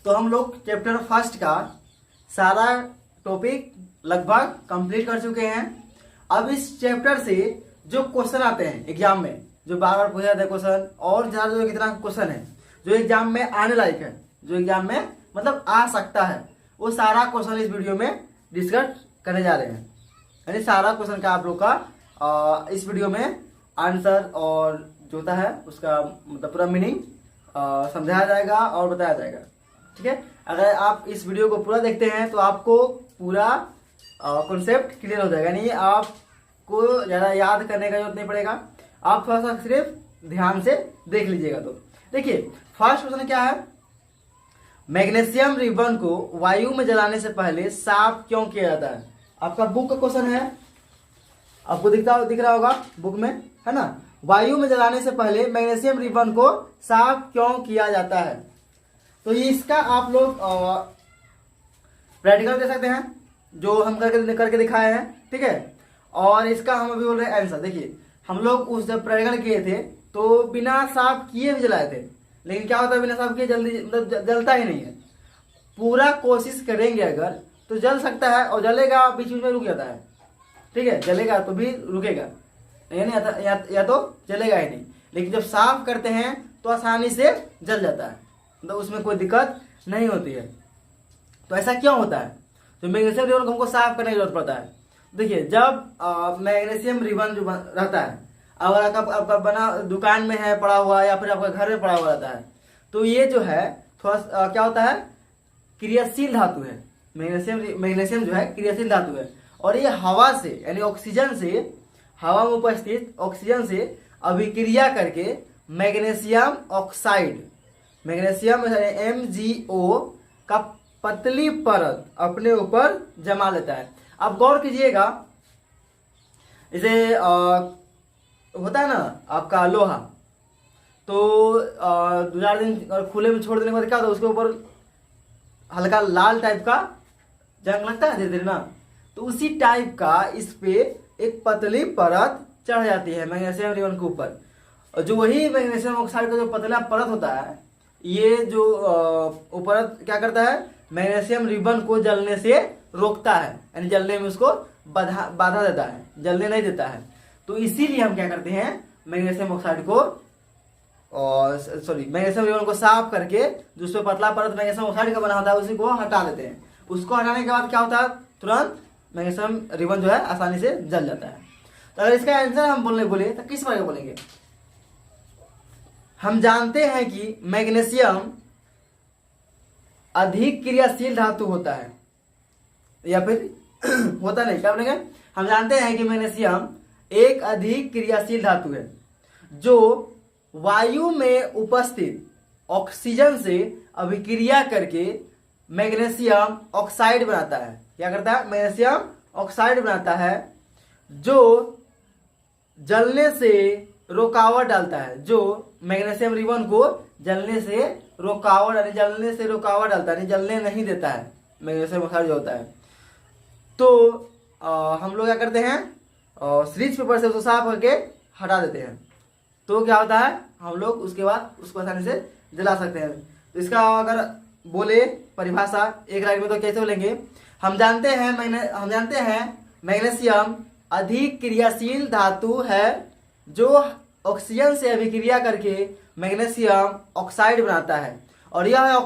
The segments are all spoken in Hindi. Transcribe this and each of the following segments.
तो हम लोग चैप्टर फर्स्ट का सारा टॉपिक लगभग कंप्लीट कर चुके हैं। अब इस चैप्टर से जो क्वेश्चन आते हैं एग्जाम में, जो बार बार पूछे जाते हैं क्वेश्चन, और ज़्यादा जो कितना क्वेश्चन है जो एग्जाम में आने लायक है, जो एग्जाम में मतलब आ सकता है, वो सारा क्वेश्चन इस वीडियो में डिस्कस करने जा रहे हैं। यानी सारा क्वेश्चन का आप लोग का इस वीडियो में आंसर और जो होता है उसका मतलब पूरा मीनिंग समझाया जाएगा और बताया जाएगा। ठीक है, अगर आप इस वीडियो को पूरा देखते हैं तो आपको पूरा कॉन्सेप्ट क्लियर हो जाएगा। यानी आपको ज़्यादा याद करने का जरूरत नहीं पड़ेगा, आप थोड़ा सा सिर्फ ध्यान से देख लीजिएगा। तो देखिए फर्स्ट क्वेश्चन क्या है, मैग्नीशियम रिबन को वायु में जलाने से पहले साफ क्यों किया जाता है। आपका बुक का क्वेश्चन है, आपको दिख रहा होगा बुक में, है ना। वायु में जलाने से पहले मैग्नीशियम रिबन को साफ क्यों किया जाता है। तो ये इसका आप लोग प्रैक्टिकल दे सकते हैं जो हम करके दिखाए हैं। ठीक है, और इसका हम अभी बोल रहे हैं आंसर। देखिए हम लोग उस जब प्रैक्टिकल किए थे तो बिना साफ किए भी जलाए थे, लेकिन क्या होता है बिना साफ किए जल्दी मतलब जलता ही नहीं है। पूरा कोशिश करेंगे अगर तो जल सकता है, और जलेगा बीच बीच में रुक जाता है। ठीक है, जलेगा तो भी रुकेगा, यानी या तो जलेगा ही नहीं। लेकिन जब साफ करते हैं तो आसानी से जल जाता है, मतलब उसमें कोई दिक्कत नहीं होती है। तो ऐसा क्यों होता है, तो मैग्नीशियम रिबन को हमको साफ करने की जरूरत पड़ता है। देखिए जब मैग्नीशियम रिबन जो रहता है, अगर आपका बना दुकान में है पड़ा हुआ या फिर आपका घर में पड़ा हुआ रहता है, तो ये जो है थोड़ा क्या होता है, क्रियाशील धातु है। मैग्नीशियम जो है क्रियाशील धातु है, और ये हवा से यानी ऑक्सीजन से, हवा में उपस्थित ऑक्सीजन से अभिक्रिया करके मैग्नीशियम ऑक्साइड, मैग्नीशियम MgO का पतली परत अपने ऊपर जमा लेता है। अब गौर कीजिएगा, इसे होता है ना आपका लोहा, तो 2-4 दिन खुले में छोड़ देने के बाद क्या होता है, उसके ऊपर हल्का लाल टाइप का जंग लगता है धीरे धीरे ना, तो उसी टाइप का इस पे एक पतली परत चढ़ जाती है मैग्नीशियम रिबन के ऊपर। और जो वही मैग्नीशियम ऑक्साइड का जो पतला परत होता है, ये जो परत क्या करता है, मैग्नीशियम रिबन को जलने से रोकता है, यानी जलने में उसको बाधा देता है, जलने नहीं देता है। तो इसीलिए हम क्या करते हैं, मैग्नीशियम ऑक्साइड को मैग्नीशियम रिबन को साफ करके जो उसमें पतला परत मैग्नीशियम ऑक्साइड का बना होता है उसी को हटा देते हैं। उसको हटाने के बाद क्या होता है, तुरंत मैग्नीशियम रिबन जो है आसानी से जल जाता है। तो अगर इसका आंसर हम बोले तो किस बारे में बोलेंगे, हम जानते हैं कि मैग्नीशियम अधिक क्रियाशील धातु होता है, या फिर होता नहीं, क्या बोलेंगे, हम जानते हैं कि मैग्नीशियम एक अधिक क्रियाशील धातु है जो वायु में उपस्थित ऑक्सीजन से अभिक्रिया करके मैग्नीशियम ऑक्साइड बनाता है। क्या करता है, मैग्नीशियम ऑक्साइड बनाता है, जो जलने से रुकावट डालता है, जो मैग्नीशियम रिबन को जलने से रुकावट डालता है, जलने नहीं देता है मैग्नीशियम ऑक्साइड जो होता है। तो हम लोग क्या करते हैं, सीरीज पेपर से उसको साफ करके हटा देते हैं। तो क्या होता है, हम लोग उसके बाद उसको आसानी से जला सकते हैं। तो इसका अगर बोले परिभाषा एक लाइन में तो कैसे बोलेंगे, हम जानते हैं मैग्नीशियम अधिक क्रियाशील धातु है जो ऑक्सीजन से अभिक्रिया करके मैग्नीशियम ऑक्साइड बनाता है, और यह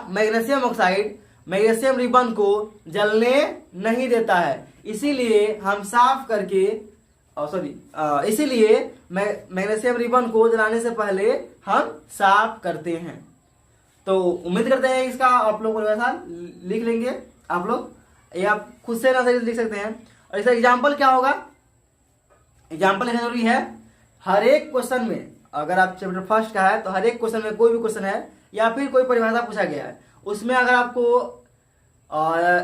मैग्नीशियम ऑक्साइड मैग्नीशियम रिबन को जलने नहीं देता है। इसीलिए हम साफ करके इसीलिए मैग्नीशियम रिबन को जलाने से पहले हम साफ करते हैं। तो उम्मीद करते हैं इसका आप लोग वैसा लिख लेंगे, आप लोग या खुद से ना लिख सकते हैं। और इसका एग्जाम्पल क्या होगा, एग्जाम्पल लिखना जरूरी है। हर एक क्वेश्चन में, अगर आप चैप्टर फर्स्ट का है तो हर एक क्वेश्चन में कोई भी क्वेश्चन है या फिर कोई परिभाषा पूछा गया है, उसमें अगर आपको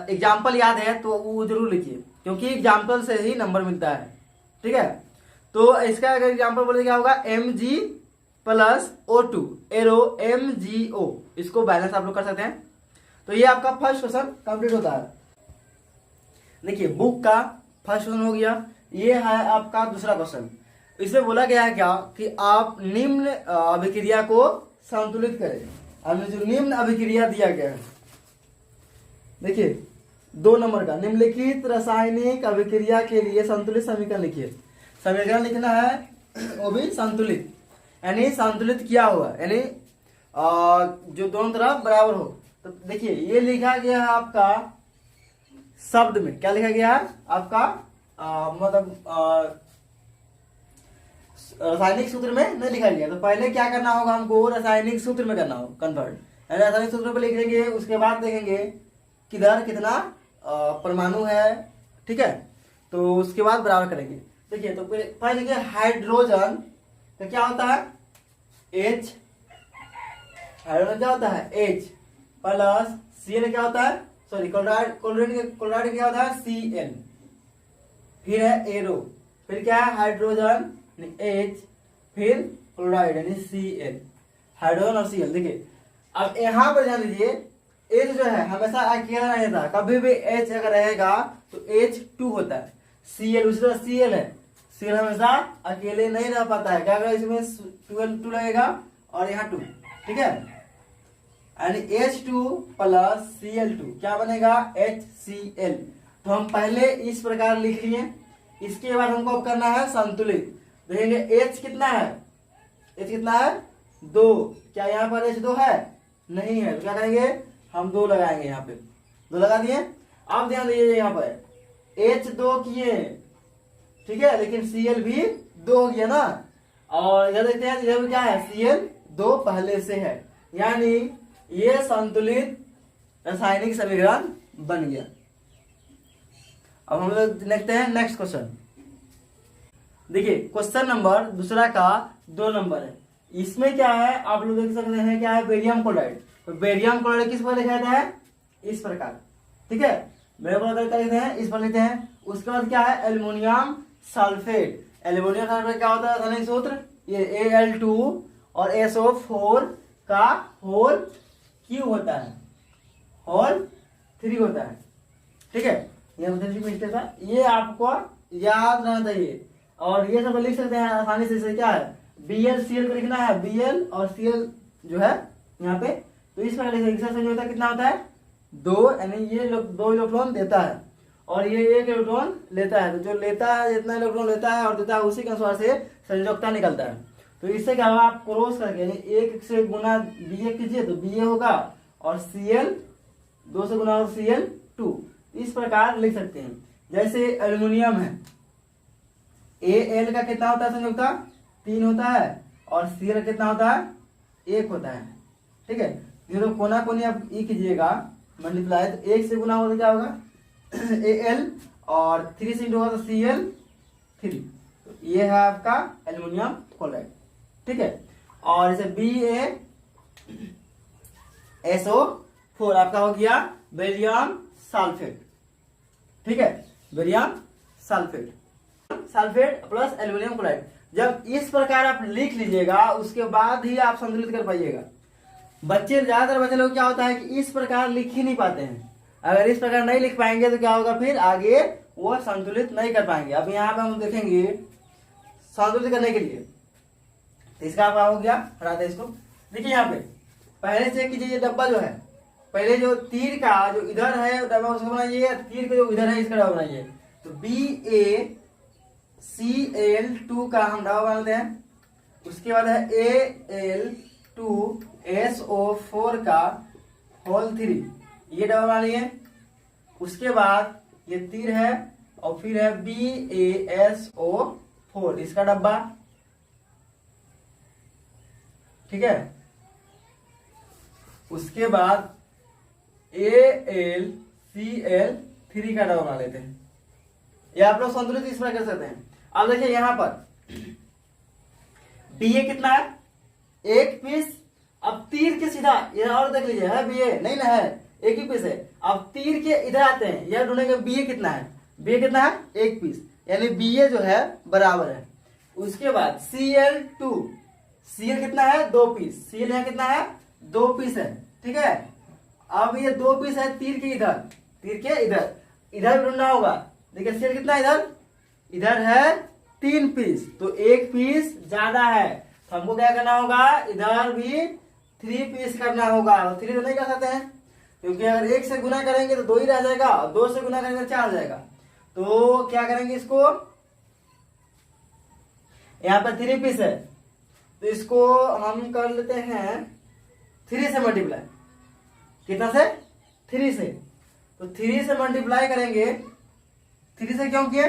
एग्जाम्पल याद है तो वो जरूर लिखिए, क्योंकि एग्जाम्पल से ही नंबर मिलता है। ठीक है, तो इसका अगर एग्जाम्पल बोले क्या होगा, Mg+O2 एरो MgO, इसको बैलेंस आप लोग कर सकते हैं। तो ये आपका फर्स्ट क्वेश्चन कंप्लीट होता है। देखिए बुक का फर्स्ट क्वेश्चन हो गया, ये है आपका दूसरा क्वेश्चन। इसमें बोला गया है क्या कि आप निम्न अभिक्रिया को संतुलित करें। हमने जो निम्न अभिक्रिया दिया गया है, देखिए 2 नंबर का, निम्नलिखित रासायनिक अभिक्रिया के लिए संतुलित समीकरण लिखिए। समीकरण लिखना है वो भी संतुलित, यानी संतुलित किया हुआ, यानी जो दोनों तरफ बराबर हो। तो देखिए ये लिखा गया है आपका शब्द में, क्या लिखा गया है आपका मतलब रासायनिक सूत्र में नहीं लिखा गया। तो पहले क्या करना होगा हमको, रासायनिक सूत्र में करना होगा कन्वर्ट, यानी रासायनिक सूत्र पे लिख देंगे। उसके बाद देखेंगे किधर कितना परमाणु है, ठीक है, तो उसके बाद बराबर करेंगे। देखिए तो पहले देखिए हाइड्रोजन तो क्या होता है H, हाइड्रोजन क्या होता है H प्लस Cl क्या होता है, सॉरी क्लोराइड क्या होता है Cl, फिर है एरो, फिर क्या है हाइड्रोजन H, फिर क्लोराइड यानी Cl, हाइड्रोजन और Cl। देखिए अब यहाँ पर ध्यान दीजिए, H जो है हमेशा अकेला नहीं रहता, कभी भी H अगर रहेगा तो H2 होता है। Cl उसी तरह Cl है, Cl हमेशा अकेले नहीं रह पाता है, क्या अगर इसमें 2 लगेगा और यहाँ 2, ठीक है, यानी H2 प्लस Cl2 क्या बनेगा HCl। तो हम पहले इस प्रकार लिख लिए, इसके बाद हमको अब करना है संतुलित। देखेंगे H कितना है, H कितना है 2, क्या यहाँ पर H2 है नहीं है, तो क्या करेंगे हम 2 लगाएंगे, यहाँ पे 2 लगा दिए। अब ध्यान दीजिए यहाँ पर H2 किए, ठीक है, लेकिन Cl भी 2 हो गया ना, और इधर देखते हैं इधर क्या है Cl 2 पहले से है, यानी ये संतुलित रासायनिक समीकरण बन गया। अब हम लोग देखते हैं नेक्स्ट क्वेश्चन। देखिए क्वेश्चन नंबर दूसरा का 2 नंबर है, इसमें क्या है आप लोग देख सकते हैं, क्या है बेरियम क्लोराइड। तो बेरियम क्लोराइड किस पर लिखा जाता है इस प्रकार, ठीक है, बेरियम क्लोराइड लिखते हैं इस पर लिखते हैं। उसके बाद क्या है एल्युमिनियम सल्फेट, एल्युमिनियम सल्फेट क्या होता है रासायनिक सूत्र, ये Al2 और SO4 का होल क्यू होता है, होल 3 होता है, ठीक है, ये आपको याद रहना चाहिए। और ये सब लिख सकते हैं आसानी से, क्या है BlCl को लिखना है, Bl और Cl जो है यहाँ पे, तो इस प्रकार लिखा कितना होता है 2, यानी ये 2 इलेक्ट्रॉन देता है और ये 1 इलेक्ट्रॉन लेता है। तो जो लेता है जितना इलेक्ट्रॉन लेता है और देता है उसी के अनुसार से संयोजकता निकलता है। तो इससे क्या होगा आप क्रॉस करके यानी 1 से गुना Ba कीजिए तो Ba होगा और Cl 2 से गुना और Cl2, इस प्रकार लिख सकते हैं। जैसे एल्युमिनियम है Al का कितना होता है संयोजकता 3 होता है और Cl कितना होता है 1 होता है, ठीक है। ये तो कोना कोनी आप ई कीजिएगा मल्टीप्लाई, तो 1 से गुना होगा क्या होगा Al और 3 से इंटू होगा तो Cl3, तो ये है आपका एल्युमिनियम क्लोराइड, ठीक है। और जैसे BaSO4 आपका हो गया बेरियम सल्फेट, ठीक है, barium sulphate plus aluminium chloride. जब इस प्रकार आप लिख लीजिएगा उसके बाद ही आप संतुलित कर पाइएगा। बच्चे ज्यादातर बच्चे लोग क्या होता है कि इस प्रकार लिख ही नहीं पाते हैं, अगर इस प्रकार नहीं लिख पाएंगे तो क्या होगा फिर आगे वो संतुलित नहीं कर पाएंगे। अब यहाँ पे हम देखेंगे संतुलित करने के लिए, इसका आपका हो गया, हटाते इसको। देखिए यहाँ पे पहले चेक कीजिए, ये डब्बा जो है पहले जो तीर का जो इधर है डब्बा उसको बनाइए, तीर का जो इधर है इसका डब्बा बनाइए। तो BaCl2 का हम डब्बा बनाते हैं, उसके बाद है Al2SO4 का होल 3, ये डब्बा बना लिए। उसके बाद ये तीर है और फिर है BaSO4 इसका डब्बा, ठीक है। उसके बाद AlCl3 का डब्बा बना लेते हैं। ये आप लोग संतुलित इस प्रकार कर सकते हैं। अब देखिए यहां पर Ba कितना है 1 पीस। अब तीर के सीधा ये और देख लीजिए है Ba नहीं ना है, एक ही पीस है। अब तीर के इधर आते हैं, यह ढूंढेंगे Ba कितना है, Ba कितना है 1 पीस, यानी Ba जो है बराबर है। उसके बाद Cl2, Cl कितना है 2 पीस, Cl यहाँ कितना है 2 पीस है, ठीक है। अब ये 2 पीस है तीर के इधर, तीर के इधर, इधर ढूंढना होगा। देखिए Cl कितना इधर, इधर है 3 पीस, तो 1 पीस ज्यादा है, तो हमको क्या करना होगा इधर भी 3 पीस करना होगा। 3 तो नहीं कर सकते हैं, क्योंकि अगर 1 से गुना करेंगे तो 2 ही रह जाएगा, 2 से गुना करेंगे तो 4 आ जाएगा। तो क्या करेंगे, इसको यहाँ पर 3 पीस है तो इसको हम कर लेते हैं 3 से मल्टीप्लाई। कितना से? 3 से। तो 3 से मल्टीप्लाई करेंगे। 3 से क्यों किए?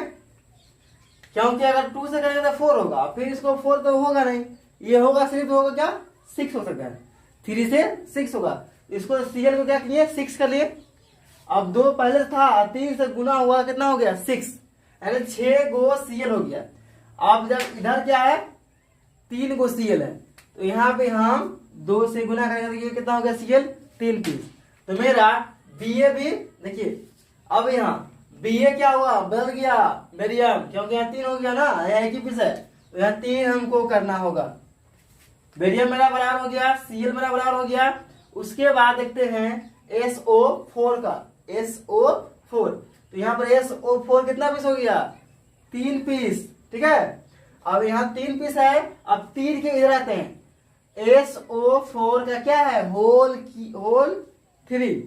क्योंकि अगर 2 से करेंगे तो 4 होगा, फिर इसको 4 तो होगा नहीं, ये होगा सिर्फ होगा क्या 6 हो सकता है। 3 से 6 होगा, इसको CL को क्या किए 6 कर लिए। अब 2 पहले था, 3 से गुना हुआ कितना हो गया 6, यानी 6 गो CL हो गया। अब जब इधर क्या है 3 गो CL है, तो यहाँ पे हम 2 से गुना करेंगे तो ये कितना हो गया CL 3 पीस। तो मेरा BA भी देखिए, अब यहाँ BA क्या हुआ बदल गया बेरियम, क्योंकि यहाँ 3 हो गया ना, यहाँ 1 ही पीस है, तो यहाँ 3 हमको करना होगा। बेरियम मेरा बराबर हो गया, CL मेरा बराबर हो गया। उसके बाद देखते हैं SO4 का, SO4। तो यहाँ पर SO4 कितना पीस हो गया 3 पीस, ठीक है। अब यहाँ 3 पीस है, अब 3 के इधर आते हैं। SO4 का क्या है होल 3,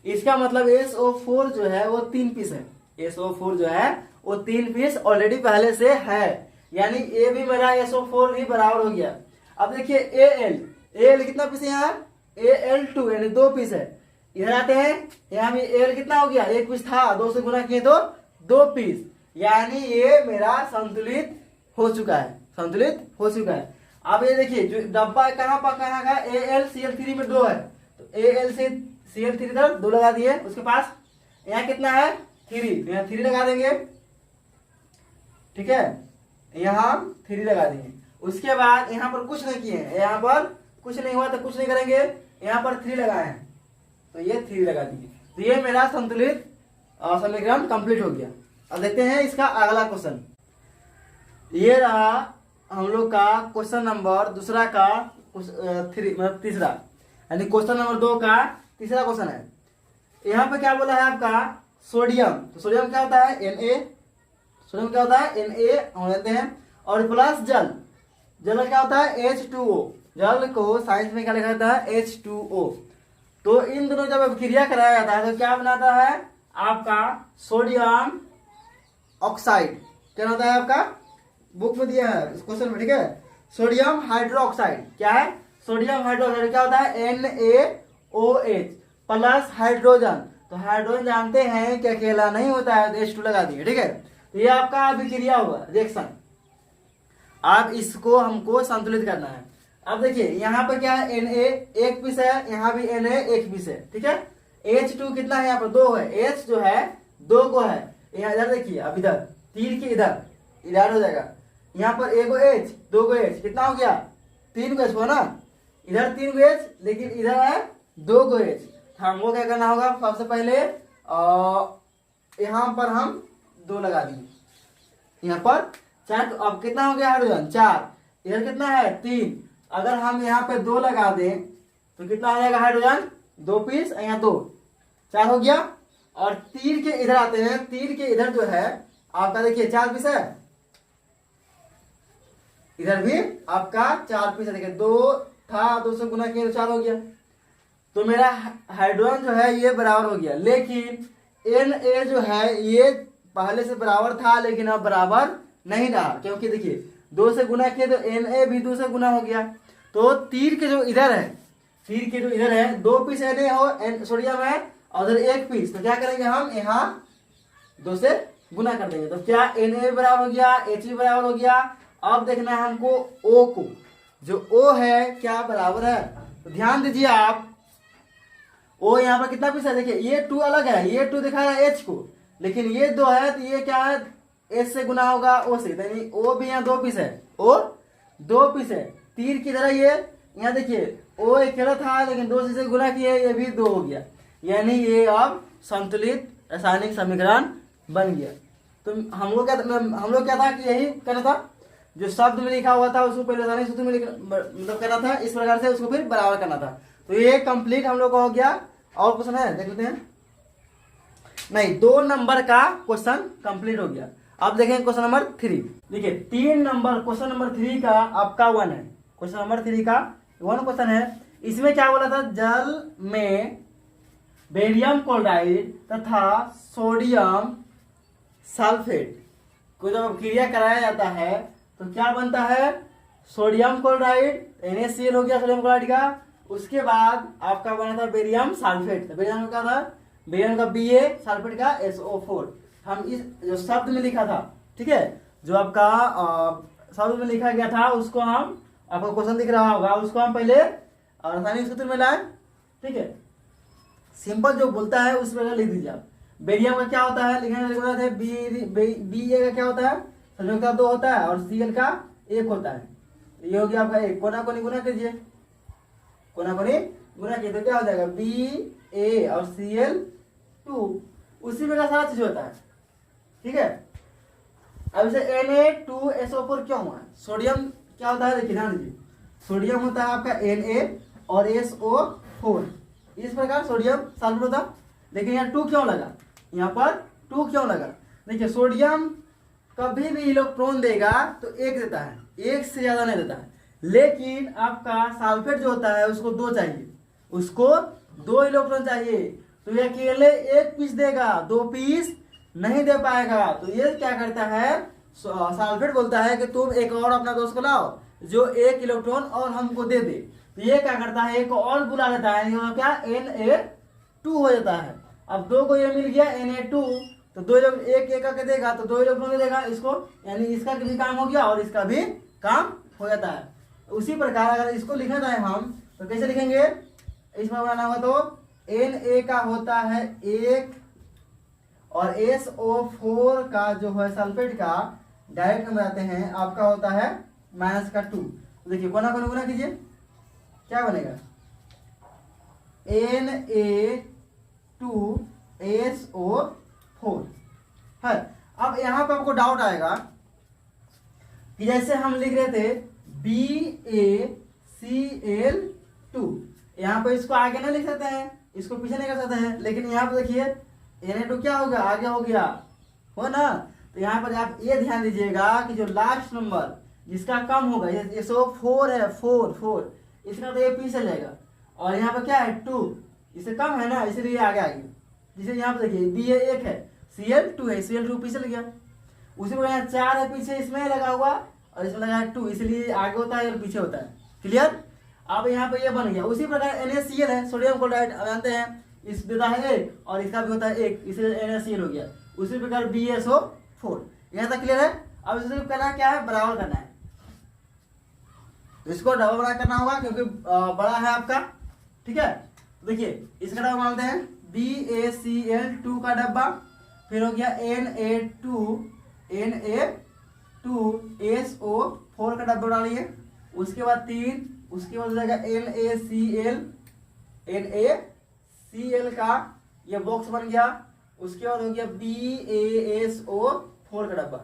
इसका मतलब SO4 जो है वो 3 पीस है। SO4 जो है वो 3 पीस ऑलरेडी पहले से है, यानी A भी मेरा SO4 भी बराबर हो गया। अब देखिए AL कितना पीस है यहाँ AL2, यानी 2 पीस है। इधर आते हैं, यहाँ भी AL कितना हो गया 1 पीस था, 2 से गुना किए तो 2 पीस, यानी ये मेरा संतुलित हो चुका है, संतुलित हो चुका है। अब ये देखिए जो डब्बा कहाँ पर कहाँ का AlCl3 में 2 है, तो AlCl3 इधर 2 लगा दिए, उसके पास यहाँ कितना है 3, तो यहाँ 3 लगा देंगे, ठीक है, यहाँ 3 लगा देंगे। उसके बाद यहाँ पर कुछ नहीं किए, यहाँ पर कुछ नहीं हुआ तो कुछ नहीं करेंगे, यहाँ पर 3 लगाए हैं तो ये 3 लगा दिए। तो ये मेरा संतुलित समीकरण कंप्लीट हो गया। अब देखते हैं इसका अगला क्वेश्चन। ये रहा हम लोग का क्वेश्चन नंबर दूसरा का 3 मतलब तीसरा, यानी क्वेश्चन नंबर 2 का तीसरा क्वेश्चन है। यहाँ पे क्या बोला है आपका सोडियम, तो सोडियम क्या होता है Na, सोडियम क्या होता है Na हम लेते हैं, और प्लस जल, जल क्या होता है H2O, जल को साइंस में क्या लिखा जाता है H2O। तो इन दोनों जब अभिक्रिया कराया जाता है तो क्या बनाता है आपका सोडियम ऑक्साइड, क्या होता है आपका बुक में दिया है इस क्वेश्चन में, ठीक है। सोडियम हाइड्रोक्साइड क्या है, सोडियम हाइड्रोक्साइड क्या होता है NaOH प्लस हाइड्रोजन। तो हाइड्रोजन जानते हैं कि अकेला नहीं होता है, तो H2 लगा दिए, ठीक है। तो ये आपका अभिक्रिया हुआ रिएक्शन। अब इसको हमको संतुलित करना है। अब देखिए यहाँ पर क्या है Na 1 पीस है, यहाँ भी Na 1 पीस है, ठीक है। H2 कितना है यहाँ पर 2 है, H जो है 2 को है, यहाँ इधर देखिए, अब इधर 3 के इधर हो जाएगा, यहाँ पर 1 गो H 2 गो H कितना हो गया 3 गो H हुआ ना, इधर 3 गो H लेकिन इधर है 2 गो H। हमको क्या करना होगा सबसे पहले यहाँ पर हम 2 लगा दिए, यहाँ पर 4, तो अब कितना हो गया हाइड्रोजन 4, इधर कितना है 3, अगर हम यहाँ पे 2 लगा दें तो कितना आ जाएगा हाइड्रोजन 2 पीस, यहाँ 2 4 हो गया। और तीर के इधर आते हैं, तीर के इधर जो है आपका देखिए 4 पीस है, इधर भी आपका 4 पीस है, देखिए 2 था 2 से गुना किया तो 4 हो गया। तो मेरा हाइड्रोजन जो है ये बराबर हो गया, लेकिन Na जो है ये पहले से बराबर था लेकिन अब बराबर नहीं रहा, क्योंकि देखिए 2 से गुना किए तो Na भी 2 से गुना हो गया। तो तीर के जो इधर है, तीर के जो इधर है 2 पीस Na हो सोडियम है और उधर 1 पीस, तो क्या करेंगे हम यहाँ 2 से गुना कर देंगे, तो क्या Na बराबर हो गया H भी बराबर हो गया। अब देखना है हमको O को, जो O है क्या बराबर है, तो ध्यान दीजिए आप, O यहाँ पर कितना पीस है, देखिए ये 2 अलग है, ये 2 दिखा रहा है H को, लेकिन ये 2 है तो ये क्या है H से गुना होगा O से, यानी O भी यहाँ 2 पीस है, O 2 पीस है। तीर की तरह ये यहाँ देखिए O अकेला था लेकिन 2 से गुना किए, ये भी 2 हो गया, यानी ये अब संतुलित रासायनिक समीकरण बन गया। तो हम लोग क्या था कि यही करना था, जो शब्द में लिखा हुआ था उसको पहले रासायनिक सूत्र में मतलब करना था, इस प्रकार से उसको फिर बराबर करना था। तो ये कंप्लीट हम लोग का हो गया। और क्वेश्चन है देख लेते हैं, नहीं 2 नंबर का क्वेश्चन कंप्लीट हो गया। अब देखें क्वेश्चन नंबर 3, देखिए 3 नंबर क्वेश्चन नंबर 3 का आपका 1 है, क्वेश्चन नंबर 3 का 1 क्वेश्चन है। इसमें क्या बोला था, जल में बेरियम क्लोराइड तथा सोडियम सल्फेट को जब क्रिया कराया जाता है तो क्या बनता है, सोडियम क्लोराइड NaCl हो गया सोडियम क्लोराइड का। उसके बाद आपका बना था बेरियम सल्फेट, बेरियम का था बेरियम का Ba, सल्फेट का SO4। हम इस जो शब्द में लिखा था, ठीक है, जो आपका शब्द में लिखा गया था उसको हम, आपको क्वेश्चन दिख रहा होगा, उसको हम पहले रासायनिक सूत्र में लाए, ठीक है। सिंपल जो बोलता है उस पर लिख दीजिए आप। बेरियम का क्या होता है, लिखने Ba का क्या होता है, संयुक्ता 2 होता है और Cl का 1 होता है। ये हो गया आपका 1, कोना कोनी गुना कीजिए, कोना कोनी गुना कीजिए तो क्या हो जाएगा, Ba और Cl2, उसी में का सारा चीज होता है, ठीक है। अब इसे Na2SO4 क्यों हुआ, सोडियम क्या होता है, देखिए ध्यान दीजिए, सोडियम होता है आपका Na और SO4, इस प्रकार सोडियम सल्फेट होता। लेकिन यहाँ 2 क्यों लगा, यहाँ पर 2 क्यों लगा, देखिए सोडियम कभी भी इलेक्ट्रॉन देगा तो 1 देता है, 1 से ज्यादा नहीं देता है। लेकिन आपका सल्फेट जो होता है उसको 2 चाहिए, उसको 2 इलेक्ट्रॉन चाहिए, तो ये अकेले 1 पीस देगा, 2 पीस नहीं दे पाएगा। तो ये क्या करता है, सल्फेट बोलता है कि तुम एक और अपना दोस्त को लाओ जो 1 इलेक्ट्रॉन और हमको दे दे। तो ये क्या करता है, एक और बुला लेता है, क्या Na2 हो जाता है। अब 2 को ये मिल गया Na2, तो 2 एक एक करके देगा तो 2 इलेक्ट्रॉन देगा इसको, यानी इसका भी काम हो गया और इसका भी काम हो जाता है। उसी प्रकार अगर इसको लिखना चाहे हम तो कैसे लिखेंगे, इसमें बनाना होगा तो Na का होता है 1 और SO4 का जो है सल्फेट का डायरेक्ट में आते हैं आपका होता है -2। तो देखिए कोना कोना गुना कीजिए, क्या बनेगा, Na2SO4 है। अब यहाँ पे आपको डाउट आएगा कि जैसे हम लिख रहे थे BaCl2, यहाँ पे इसको आगे नहीं लिख सकते हैं, इसको पीछे नहीं कर सकते हैं, लेकिन यहाँ पे देखिए Na2 क्या हो गया, आगे हो गया, हो ना। तो यहाँ पर आप ये ध्यान दीजिएगा कि जो लास्ट नंबर जिसका कम होगा, ये SO4 है, 4 इसका तो ये पीछे जाएगा, और यहाँ पर क्या है 2, इससे कम है ना, इसलिए आगे आ गया। जिसे यहाँ पे देखिए Ba 1 है, Cl2 है, Cl2 पीछे लग गया। उसी को यहाँ 4 है पीछे, इसमें लगा हुआ और इसमें लगा है 2, इसलिए आगे होता है और पीछे होता है, क्लियर। अब यहाँ पे ये बन गया। उसी प्रकार NaCl है, सोडियम क्लोराइड जानते हैं, इस देता है 1 और इसका भी होता है 1, इसलिए NaCl हो गया। उसी प्रकार BaSO4, यहाँ तक क्लियर है। अब इसे करना क्या है, बराबर करना है, तो इसको डबल बड़ा करना होगा क्योंकि बड़ा है आपका, ठीक है। तो देखिए इसका डब्बा मानते हैं BaCl2 का डब्बा, फिर हो गया Na2SO4 का डब्बा डालिए, उसके बाद 3, उसके बाद हो जाएगा NaCl का ये बॉक्स बन गया, उसके बाद हो गया BaSO4 का डब्बा,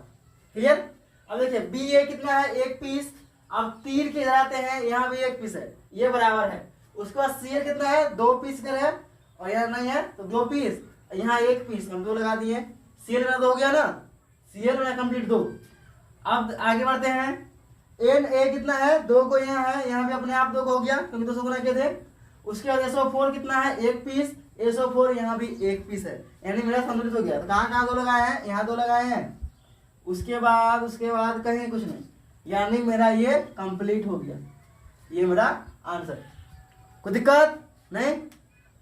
क्लियर। अब देखिए Ba कितना है, 1 पीस। अब तीर के इधर आते हैं, यहाँ भी 1 पीस है, ये बराबर है। उसके बाद Cl कितना है, 2 पीस का है और यहाँ नहीं है तो 2 पीस, यहाँ 1 पीस, हम 2 लगा दिए। Cl में 2 हो गया ना, Cl में कंप्लीट 2। अब आगे बढ़ते हैं, Na कितना है, 2 को यहाँ है, यहाँ भी अपने आप 2 को हो गया क्योंकि 200 गुना किए थे। उसके बाद SO4 कितना है, 1 पीस, SO4 यहाँ भी 1 पीस है, यानी मेरा संतुलित हो गया। तो कहाँ कहाँ 2 लगाए हैं, यहाँ 2 लगाए हैं, उसके बाद कहीं कुछ नहीं, यानी मेरा ये कंप्लीट हो गया, ये मेरा आंसर। कोई दिक्कत नहीं।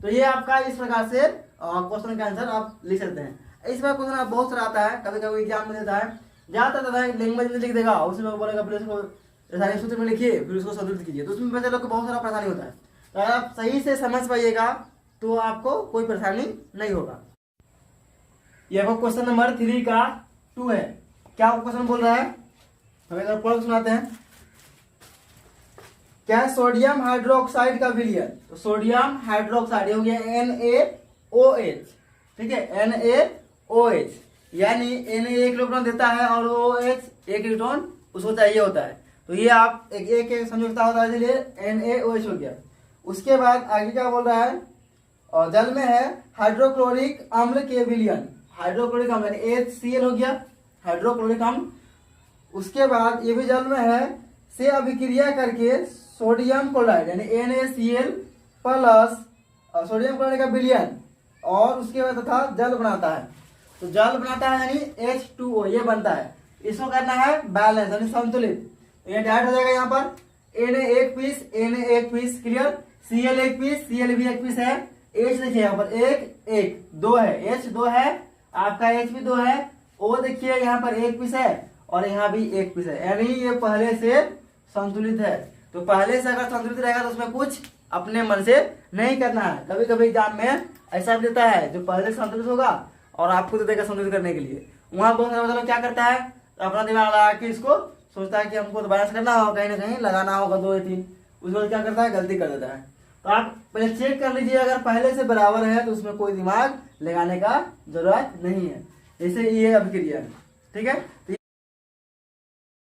तो ये आपका इस प्रकार से क्वेश्चन का आंसर आप लिख सकते हैं। इस बार क्वेश्चन बहुत सारा आता है, कभी कभी एग्जाम में देता है, ज्यादातर लैंग्वेज में लिख देगा, उसमें बोलेगा फिर उसको रासायनिक सूत्र में लिखिए, फिर उसको संतुलित कीजिए, तो उसमें बच्चे लोग को बहुत सारा परेशानी होता है। तो अगर आप सही से समझ पाइएगा तो आपको कोई परेशानी नहीं होगा। ये आपको क्वेश्चन नंबर 3 का 2 है। क्या क्वेश्चन बोल रहा है, हमें अगर पढ़ सुनाते हैं। क्या है, सोडियम हाइड्रोक्साइड का विलयन, तो सोडियम हाइड्रोक्साइड हो गया NaOH, ठीक है, NaOH, यानी Na 1 इलेक्ट्रॉन देता है और OH 1 इलेक्ट्रॉन उसको चाहिए होता है, तो ये आप एक संयुक्ता होता है, इसलिए NaOH हो गया। उसके बाद आगे क्या बोल रहा है, और जल में है हाइड्रोक्लोरिक अम्ल के विलयन, हाइड्रोक्लोरिक अम्ल HCl हो गया, हाइड्रोक्लोरिक अम्ल। उसके बाद ये भी जल में है, से अभिक्रिया करके सोडियम क्लोराइड यानी NaCl प्लस सोडियम क्लोराइड का विलयन और उसके बाद तथा जल बनाता है। तो जल बनाता है यानी H2O ये बनता है। इसको करना है बैलेंस यानी संतुलित। ये डायरेक्ट हो जाएगा यहाँ पर Na एक पीस Na एक पीस क्लियर, Cl एक पीस Cl भी एक पीस है, H देखिए यहाँ पर एक दो है, H दो है, आपका H भी दो है, O देखिए यहाँ पर एक पीस है और यहाँ भी एक पीस है, यानी ये पहले से संतुलित है। तो पहले से अगर संतुलित रहेगा तो उसमें कुछ अपने मन से नहीं करना है। कभी कभी एग्जाम में ऐसा भी देता है जो पहले से संतुलित होगा और आपको दे देगा संतुलित करने के लिए। वहां बहुत सारे मतलब क्या करता है, अपना दिमाग लगा के इसको सोचता है कि हमको तो बैलेंस करना होगा, कहीं ना कहीं लगाना होगा 2 या 3, उसके बाद क्या करता है गलती कर देता है। तो आप पहले चेक कर लीजिए, अगर पहले से बराबर है तो उसमें कोई दिमाग लगाने का जरूरत नहीं है। जैसे ये अभिक्रिया है, ठीक है।